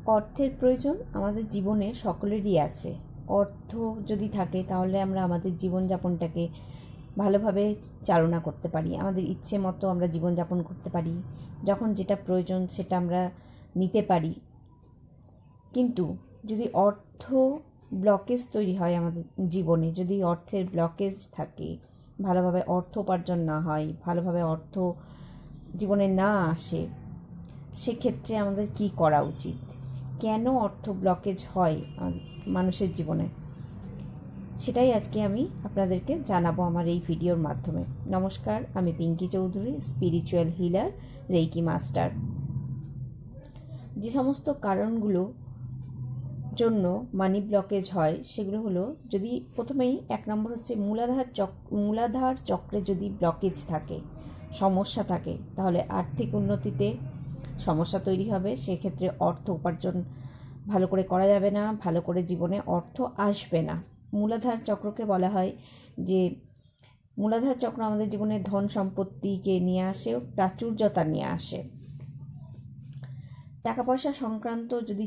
অর্থের প্রয়োজন আমাদের জীবনে সকলেরই আছে। অর্থ যদি থাকে তাহলে আমরা আমাদের জীবনযাপনটাকে ভালোভাবে চালনা করতে পারি, আমাদের ইচ্ছে মতো আমরা জীবনযাপন করতে পারি, যখন যেটা প্রয়োজন সেটা আমরা নিতে পারি। কিন্তু যদি অর্থ ব্লকেজ তৈরি হয় আমাদের জীবনে, যদি অর্থের ব্লকেজ থাকে, ভালোভাবে অর্থ উপার্জন না হয়, ভালোভাবে অর্থ জীবনে না আসে, সেক্ষেত্রে আমাদের কি করা উচিত? কেন অর্থ ব্লকেজ হয় মানুষের জীবনে, সেটাই আজকে আমি আপনাদেরকে জানাবো আমার এই ভিডিওর মাধ্যমে। নমস্কার, আমি Pinki Chowdhury, spiritual healer, reiki master. যে সমস্ত কারণগুলো জন্য মানি ব্লকেজ হয় সেগুলো হলো, যদি প্রথমেই 1 নম্বর হচ্ছে মূলাধার চক্রে যদি ব্লকেজ থাকে, সমস্যা থাকে, তাহলে আর্থিক উন্নতিতে সমস্যা তৈরি হবে। সেক্ষেত্রে অর্থ উপার্জন ভালো করে করা যাবে না, ভালো করে জীবনে অর্থ আসবে না। মূলাধার চক্রকে বলা হয় যে মূলাধার চক্র আমাদের জীবনে ধন সম্পত্তিকে নিয়ে আসে, প্রাচুর্যতা নিয়ে আসে। টাকা পয়সা সংক্রান্ত যদি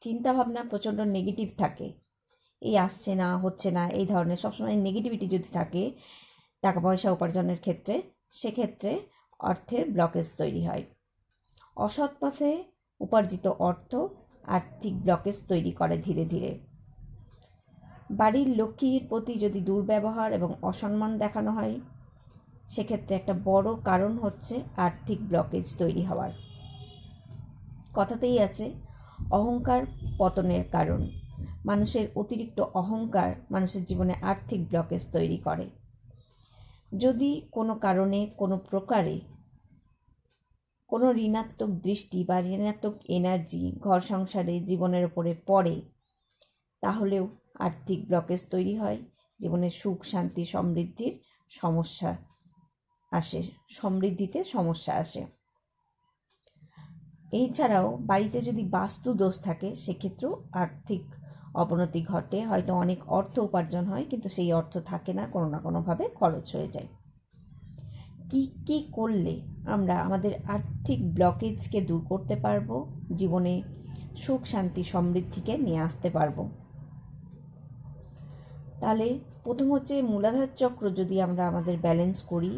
চিন্তাভাবনা প্রচণ্ড নেগেটিভ থাকে, এই আসছে না, হচ্ছে না, এই ধরনের সবসময় নেগেটিভিটি যদি থাকে টাকা পয়সা উপার্জনের ক্ষেত্রে, সেক্ষেত্রে অর্থের ব্লকেজ তৈরি হয়। অসৎ পথে উপার্জিত অর্থ আর্থিক ব্লকেজ তৈরি করে ধীরে ধীরে। বাড়ির লক্ষ্মীর প্রতি যদি দুর্ব্যবহার এবং অসম্মান দেখানো হয়, সেক্ষেত্রে একটা বড় কারণ হচ্ছে আর্থিক ব্লকেজ তৈরি হওয়ার। কথাতেই আছে অহংকার পতনের কারণ। মানুষের অতিরিক্ত অহংকার মানুষের জীবনে আর্থিক ব্লকেজ তৈরি করে। যদি কোনো কারণে, কোনো প্রকারে কোনো ঋণাত্মক দৃষ্টি বা ঋণাত্মক এনার্জি ঘর সংসারে জীবনের ওপরে পড়ে, তাহলেও আর্থিক ব্লকেজ তৈরি হয়, জীবনে সুখ শান্তি সমৃদ্ধির সমস্যা আসে, সমৃদ্ধিতে সমস্যা আসে। এছাড়াও বাড়িতে যদি বাস্তু দোষ থাকে, সেক্ষেত্রেও আর্থিক অবনতি ঘটে। হয়তো অনেক অর্থ উপার্জন হয়, কিন্তু সেই অর্থ থাকে না, কোনো না কোনোভাবে খরচ হয়ে যায়। কি করলে আমরা আমাদের আর্থিক ব্লকেজকে দূর করতে পারবো, জীবনে সুখ শান্তি সমৃদ্ধিকে নিয়ে আসতে পারবো? তাহলে প্রথম হচ্ছে মূলাধার চক্র যদি আমরা আমাদের ব্যালেন্স করি,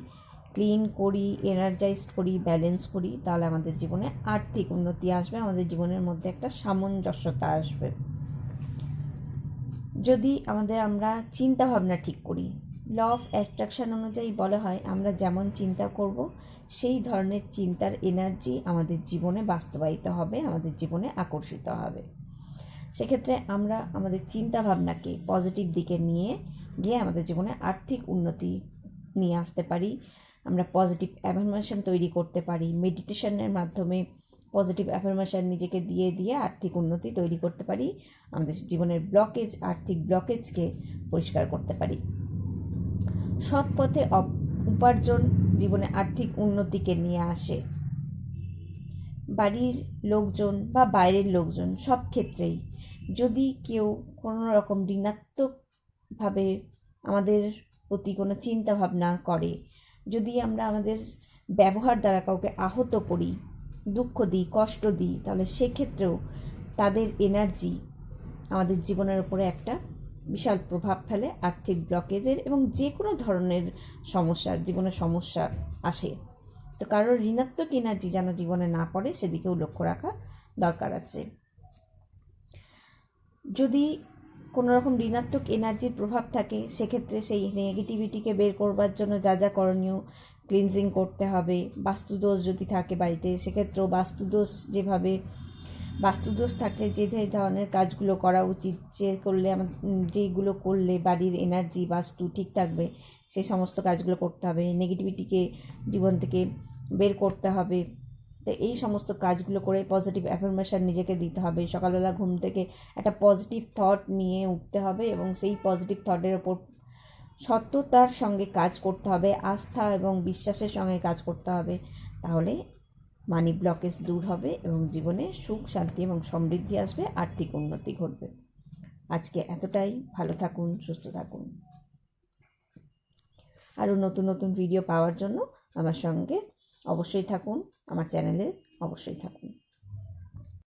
ক্লিন করি, এনার্জাইজড করি, ব্যালেন্স করি, তাহলে আমাদের জীবনে আর্থিক উন্নতি আসবে, আমাদের জীবনের মধ্যে একটা সামঞ্জস্যতা আসবে। যদি আমরা চিন্তা ভাবনা ঠিক করি, ল অফ অ্যাট্রাকশন অনুযায়ী বলা হয় আমরা যেমন চিন্তা করব সেই ধরনের চিন্তার এনার্জি আমাদের জীবনে বাস্তবায়িত হবে, আমাদের জীবনে আকর্ষিত হবে। সেক্ষেত্রে আমরা আমাদের চিন্তা ভাবনাকে পজিটিভ দিকে নিয়ে গিয়ে আমাদের জীবনে আর্থিক উন্নতি নিয়ে আসতে পারি। আমরা পজিটিভ অ্যাফার্মেশন তৈরি করতে পারি, মেডিটেশনের মাধ্যমে পজিটিভ অ্যাফার্মেশন নিজেকে দিয়ে দিয়ে আর্থিক উন্নতি তৈরি করতে পারি, আমাদের জীবনের ব্লকেজ, আর্থিক ব্লকেজকে পরিষ্কার করতে পারি। সৎ পথে উপার্জন জীবনে আর্থিক উন্নতিকে নিয়ে আসে। বাড়ির লোকজন বা বাইরের লোকজন সব ক্ষেত্রেই যদি কেউ কোনো রকম ঋণাত্মকভাবে আমাদের প্রতি কোনো চিন্তা ভাবনা করে, যদি আমরা আমাদের ব্যবহার দ্বারা কাউকে আহত করি, দুঃখ দিই, কষ্ট দিই, তাহলে সেক্ষেত্রেও তাদের এনার্জি আমাদের জীবনের উপরে একটা বিশাল প্রভাব ফেলে আর্থিক ব্লকেজের, এবং যে কোনো ধরনের সমস্যার, জীবনে সমস্যা আসে। তো কারোর ঋণাত্মক এনার্জি যেন জীবনে না পড়ে, সেদিকেও লক্ষ্য রাখা দরকার আছে। যদি কোনো রকম ঋণাত্মক এনার্জির প্রভাব থাকে, সেক্ষেত্রে সেই নেগেটিভিটিকে বের করবার জন্য যা যা করণীয়, ক্লিনজিং করতে হবে। বাস্তুদোষ যদি থাকে বাড়িতে, সেক্ষেত্রেও বাস্তুদোষ থাকলে যে ধরনের কাজগুলো করা উচিত, যেগুলো করলে বাড়ির এনার্জি বাস্তু ঠিক থাকবে, সেই সমস্ত কাজগুলো করতে হবে। নেগেটিভিটিকে জীবন থেকে বের করতে হবে। তো এই সমস্ত কাজগুলো করে পজিটিভ অ্যাফার্মেশন নিজেকে দিতে হবে। সকালবেলা ঘুম থেকে একটা পজিটিভ থট নিয়ে উঠতে হবে এবং সেই পজিটিভ থটের ওপর সত্যতার সঙ্গে কাজ করতে হবে, আস্থা এবং বিশ্বাসের সঙ্গে কাজ করতে হবে। তাহলে মানি ব্লকেজ দূর হবে এবং জীবনে সুখ শান্তি এবং সমৃদ্ধি আসবে, আর্থিক উন্নতি ঘটবে। আজকে এতটাই। ভালো থাকুন, সুস্থ থাকুন। আরও নতুন নতুন ভিডিও পাওয়ার জন্য আমার সঙ্গে অবশ্যই থাকুন, আমার চ্যানেলে অবশ্যই থাকুন।